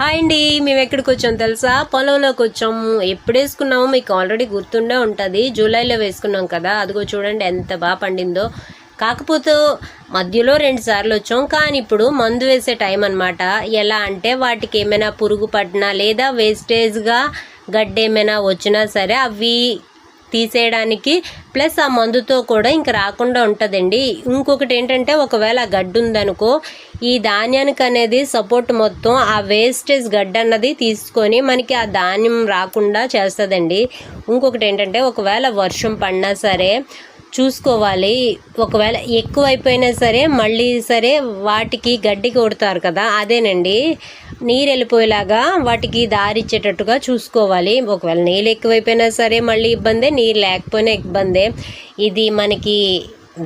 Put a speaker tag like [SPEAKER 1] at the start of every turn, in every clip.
[SPEAKER 1] Hi అండి, మేము ఎక్కడికి వచ్చాం తెలుసా? పొలంలోకి వచ్చాము. ఎప్పుడు వేసుకున్నామో మీకు ఆల్రెడీ గుర్తుండే ఉంటుంది. జూలైలో వేసుకున్నాం కదా. అదిగో చూడండి ఎంత బాగా పండిందో. కాకపోతే మధ్యలో 2 సార్లు వచ్చాం. కానీ ఇప్పుడు మందు వేసే టైం అనమాట. ఎలా అంటే వాటికి ఏమైనా పురుగు పట్టినా లేదా వేస్టేజ్గా గడ్డి ఏమైనా వచ్చినా సరే అవి తీసేయడానికి ప్లస్ ఆ మందుతో కూడా ఇంక రాకుండా ఉంటుందండి. ఇంకొకటి ఏంటంటే ఒకవేళ గడ్డి ఉందనుకో, ఈ ధాన్యానికి అనేది సపోర్ట్ మొత్తం ఆ వేస్టేజ్ గడ్డి అన్నది తీసుకొని మనకి ఆ ధాన్యం రాకుండా చేస్తుందండి. ఇంకొకటి ఏంటంటే ఒకవేళ వర్షం పడినా సరే చూసుకోవాలి. ఒకవేళ ఎక్కువైపోయినా సరే మళ్ళీ సరే వాటికి గడ్డి కొడతారు కదా, అదేనండి నీరు వెళ్ళిపోయేలాగా వాటికి దారి ఇచ్చేటట్టుగా చూసుకోవాలి. ఒకవేళ నీళ్ళు ఎక్కువైపోయినా సరే మళ్ళీ ఇబ్బందే, నీరు లేకపోయినా ఇబ్బందే. ఇది మనకి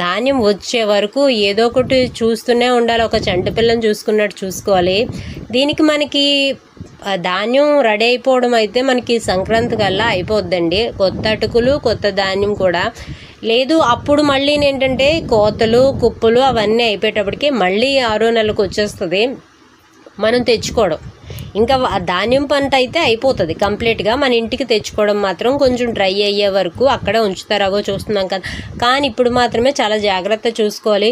[SPEAKER 1] ధాన్యం వచ్చే వరకు ఏదో ఒకటి చూస్తూనే ఉండాలి. ఒక చంటి పిల్లని చూసుకున్నట్టు చూసుకోవాలి. దీనికి మనకి ధాన్యం రెడీ అయిపోవడం అయితే మనకి సంక్రాంతి కల్లా అయిపోద్దండి. కొత్త అటుకులు కొత్త ధాన్యం కూడా లేదు. అప్పుడు మళ్ళీ ఏంటంటే కోతలు కుప్పలు అవన్నీ అయిపోయేటప్పటికి మళ్ళీ 6వ నెలకు వచ్చేస్తుంది మనం తెచ్చుకోవడం. ఇంకా ధాన్యం పంట అయితే అయిపోతుంది కంప్లీట్గా. మన ఇంటికి తెచ్చుకోవడం మాత్రం కొంచెం డ్రై అయ్యే వరకు అక్కడే ఉంచుతారు. అగో చూస్తున్నాం కదా. కానీ ఇప్పుడు మాత్రమే చాలా జాగ్రత్త చూసుకోవాలి.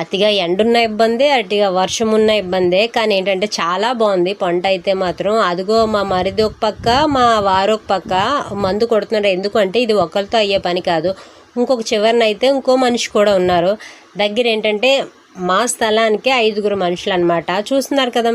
[SPEAKER 1] అతిగా ఎండున్న ఇబ్బందే, అతిగా వర్షం ఉన్న ఇబ్బందే. కానీ ఏంటంటే చాలా బాగుంది పంట అయితే మాత్రం. అదిగో మా మరిది ఒక పక్క, మా వారు ఒక పక్క మందు కొడుతున్నారు. ఎందుకంటే ఇది ఒకరితో అయ్యే పని కాదు. ఇంకొక చివరినైతే ఇంకో మనిషి కూడా ఉన్నారు. దగ్గర ఏంటంటే మా స్థలానికి 5గురు మనుషులు అనమాట. చూస్తున్నారు కదా.